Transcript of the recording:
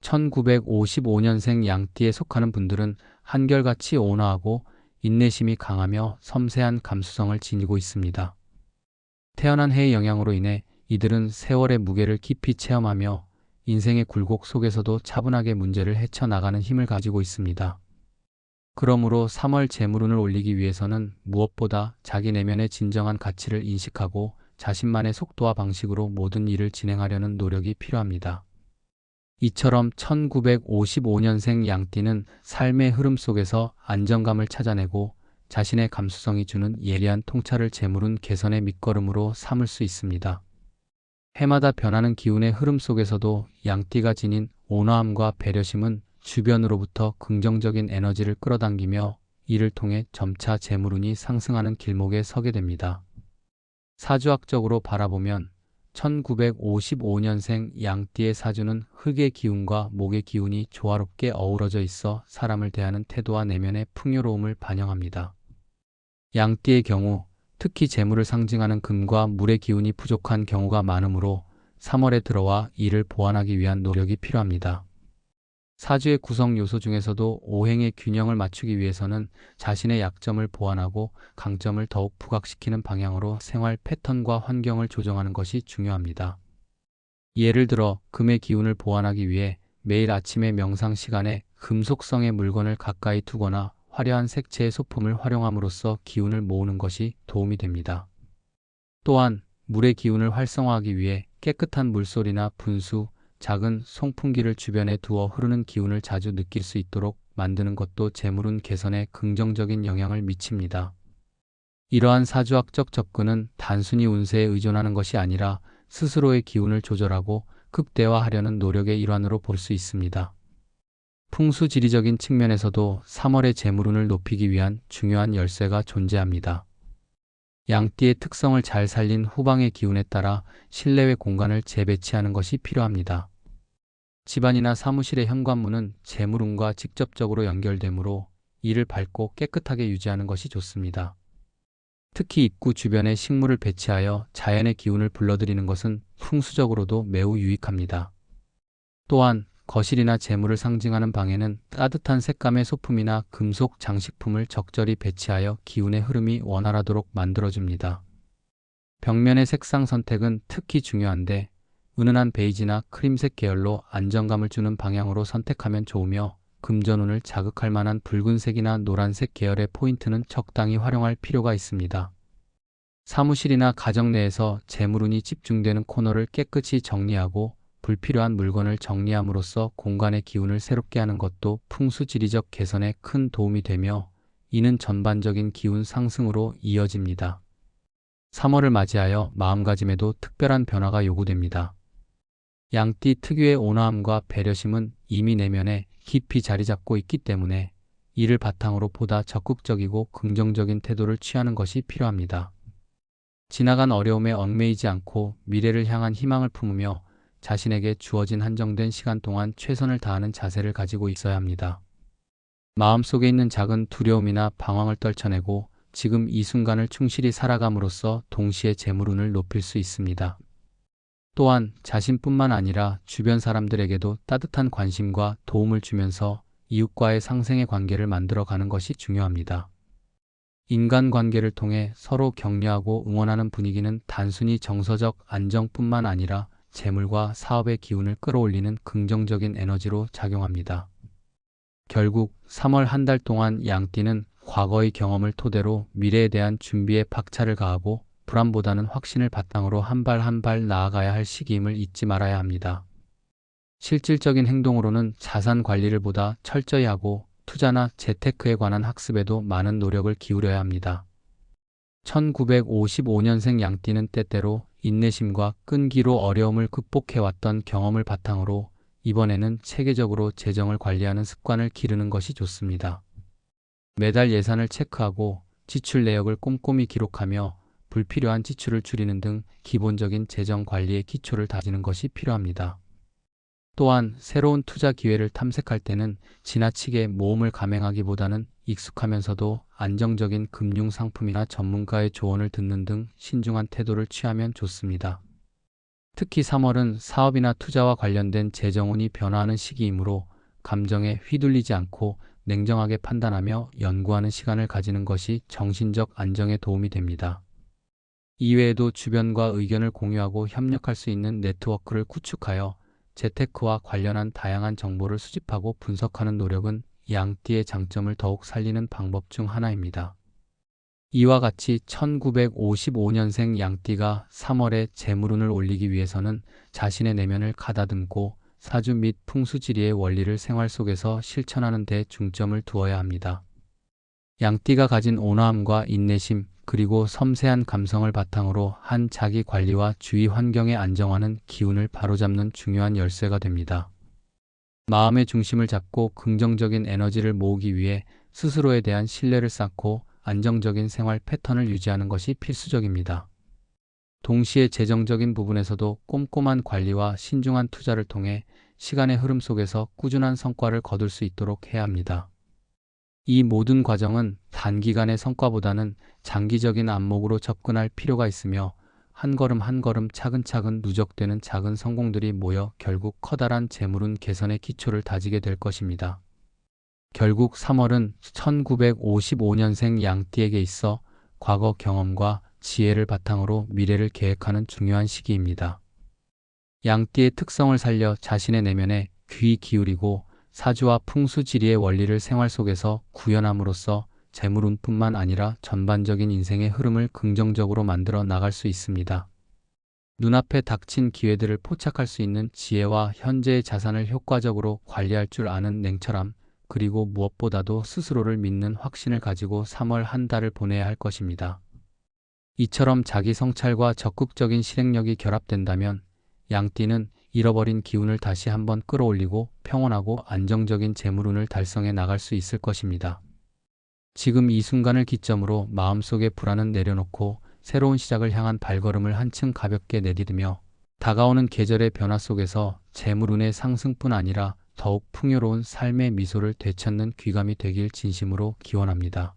1955년생 양띠에 속하는 분들은 한결같이 온화하고 인내심이 강하며 섬세한 감수성을 지니고 있습니다. 태어난 해의 영향으로 인해 이들은 세월의 무게를 깊이 체험하며 인생의 굴곡 속에서도 차분하게 문제를 헤쳐나가는 힘을 가지고 있습니다. 그러므로 3월 재물운을 올리기 위해서는 무엇보다 자기 내면의 진정한 가치를 인식하고 자신만의 속도와 방식으로 모든 일을 진행하려는 노력이 필요합니다. 이처럼 1955년생 양띠는 삶의 흐름 속에서 안정감을 찾아내고 자신의 감수성이 주는 예리한 통찰을 재물운 개선의 밑거름으로 삼을 수 있습니다. 해마다 변하는 기운의 흐름 속에서도 양띠가 지닌 온화함과 배려심은 주변으로부터 긍정적인 에너지를 끌어당기며 이를 통해 점차 재물운이 상승하는 길목에 서게 됩니다. 사주학적으로 바라보면 1955년생 양띠의 사주는 흙의 기운과 목의 기운이 조화롭게 어우러져 있어 사람을 대하는 태도와 내면의 풍요로움을 반영합니다. 양띠의 경우 특히 재물을 상징하는 금과 물의 기운이 부족한 경우가 많으므로 3월에 들어와 이를 보완하기 위한 노력이 필요합니다. 사주의 구성 요소 중에서도 오행의 균형을 맞추기 위해서는 자신의 약점을 보완하고 강점을 더욱 부각시키는 방향으로 생활 패턴과 환경을 조정하는 것이 중요합니다. 예를 들어 금의 기운을 보완하기 위해 매일 아침의 명상 시간에 금속성의 물건을 가까이 두거나 화려한 색채의 소품을 활용함으로써 기운을 모으는 것이 도움이 됩니다. 또한 물의 기운을 활성화하기 위해 깨끗한 물소리나 분수, 작은 송풍기를 주변에 두어 흐르는 기운을 자주 느낄 수 있도록 만드는 것도 재물운 개선에 긍정적인 영향을 미칩니다. 이러한 사주학적 접근은 단순히 운세에 의존하는 것이 아니라 스스로의 기운을 조절하고 극대화하려는 노력의 일환으로 볼 수 있습니다. 풍수지리적인 측면에서도 3월의 재물운을 높이기 위한 중요한 열쇠가 존재합니다. 양띠의 특성을 잘 살린 후방의 기운에 따라 실내외 공간을 재배치하는 것이 필요합니다. 집안이나 사무실의 현관문은 재물운과 직접적으로 연결되므로 이를 밝고 깨끗하게 유지하는 것이 좋습니다. 특히 입구 주변에 식물을 배치하여 자연의 기운을 불러들이는 것은 풍수적으로도 매우 유익합니다. 또한 거실이나 재물을 상징하는 방에는 따뜻한 색감의 소품이나 금속 장식품을 적절히 배치하여 기운의 흐름이 원활하도록 만들어줍니다. 벽면의 색상 선택은 특히 중요한데 은은한 베이지나 크림색 계열로 안정감을 주는 방향으로 선택하면 좋으며 금전운을 자극할 만한 붉은색이나 노란색 계열의 포인트는 적당히 활용할 필요가 있습니다. 사무실이나 가정 내에서 재물운이 집중되는 코너를 깨끗이 정리하고 불필요한 물건을 정리함으로써 공간의 기운을 새롭게 하는 것도 풍수지리적 개선에 큰 도움이 되며 이는 전반적인 기운 상승으로 이어집니다. 3월을 맞이하여 마음가짐에도 특별한 변화가 요구됩니다. 양띠 특유의 온화함과 배려심은 이미 내면에 깊이 자리 잡고 있기 때문에 이를 바탕으로 보다 적극적이고 긍정적인 태도를 취하는 것이 필요합니다. 지나간 어려움에 얽매이지 않고 미래를 향한 희망을 품으며 자신에게 주어진 한정된 시간 동안 최선을 다하는 자세를 가지고 있어야 합니다. 마음속에 있는 작은 두려움이나 방황을 떨쳐내고 지금 이 순간을 충실히 살아감으로써 동시에 재물운을 높일 수 있습니다. 또한 자신뿐만 아니라 주변 사람들에게도 따뜻한 관심과 도움을 주면서 이웃과의 상생의 관계를 만들어가는 것이 중요합니다. 인간관계를 통해 서로 격려하고 응원하는 분위기는 단순히 정서적 안정뿐만 아니라 재물과 사업의 기운을 끌어올리는 긍정적인 에너지로 작용합니다. 결국 3월 한 달 동안 양띠는 과거의 경험을 토대로 미래에 대한 준비에 박차를 가하고 불안보다는 확신을 바탕으로 한 발 한 발 나아가야 할 시기임을 잊지 말아야 합니다. 실질적인 행동으로는 자산 관리를 보다 철저히 하고 투자나 재테크에 관한 학습에도 많은 노력을 기울여야 합니다. 1955년생 양띠는 때때로 인내심과 끈기로 어려움을 극복해왔던 경험을 바탕으로 이번에는 체계적으로 재정을 관리하는 습관을 기르는 것이 좋습니다. 매달 예산을 체크하고 지출 내역을 꼼꼼히 기록하며 불필요한 지출을 줄이는 등 기본적인 재정 관리의 기초를 다지는 것이 필요합니다. 또한 새로운 투자 기회를 탐색할 때는 지나치게 모험을 감행하기보다는 익숙하면서도 안정적인 금융 상품이나 전문가의 조언을 듣는 등 신중한 태도를 취하면 좋습니다. 특히 3월은 사업이나 투자와 관련된 재정운이 변화하는 시기이므로 감정에 휘둘리지 않고 냉정하게 판단하며 연구하는 시간을 가지는 것이 정신적 안정에 도움이 됩니다. 이외에도 주변과 의견을 공유하고 협력할 수 있는 네트워크를 구축하여 재테크와 관련한 다양한 정보를 수집하고 분석하는 노력은 양띠의 장점을 더욱 살리는 방법 중 하나입니다. 이와 같이 1955년생 양띠가 3월에 재물운을 올리기 위해서는 자신의 내면을 가다듬고 사주 및 풍수지리의 원리를 생활 속에서 실천하는 데 중점을 두어야 합니다. 양띠가 가진 온화함과 인내심, 그리고 섬세한 감성을 바탕으로 한 자기 관리와 주위 환경의 안정화는 기운을 바로잡는 중요한 열쇠가 됩니다. 마음의 중심을 잡고 긍정적인 에너지를 모으기 위해 스스로에 대한 신뢰를 쌓고 안정적인 생활 패턴을 유지하는 것이 필수적입니다. 동시에 재정적인 부분에서도 꼼꼼한 관리와 신중한 투자를 통해 시간의 흐름 속에서 꾸준한 성과를 거둘 수 있도록 해야 합니다. 이 모든 과정은 단기간의 성과보다는 장기적인 안목으로 접근할 필요가 있으며 한 걸음 한 걸음 차근차근 누적되는 작은 성공들이 모여 결국 커다란 재물운 개선의 기초를 다지게 될 것입니다. 결국 3월은 1955년생 양띠에게 있어 과거 경험과 지혜를 바탕으로 미래를 계획하는 중요한 시기입니다. 양띠의 특성을 살려 자신의 내면에 귀 기울이고 사주와 풍수지리의 원리를 생활 속에서 구현함으로써 재물운뿐만 아니라 전반적인 인생의 흐름을 긍정적으로 만들어 나갈 수 있습니다. 눈앞에 닥친 기회들을 포착할 수 있는 지혜와 현재의 자산을 효과적으로 관리할 줄 아는 냉철함, 그리고 무엇보다도 스스로를 믿는 확신을 가지고 3월 한 달을 보내야 할 것입니다. 이처럼 자기 성찰과 적극적인 실행력이 결합된다면 양띠는 잃어버린 기운을 다시 한번 끌어올리고 평온하고 안정적인 재물운을 달성해 나갈 수 있을 것입니다. 지금 이 순간을 기점으로 마음속의 불안은 내려놓고 새로운 시작을 향한 발걸음을 한층 가볍게 내디디며 다가오는 계절의 변화 속에서 재물운의 상승뿐 아니라 더욱 풍요로운 삶의 미소를 되찾는 귀감이 되길 진심으로 기원합니다.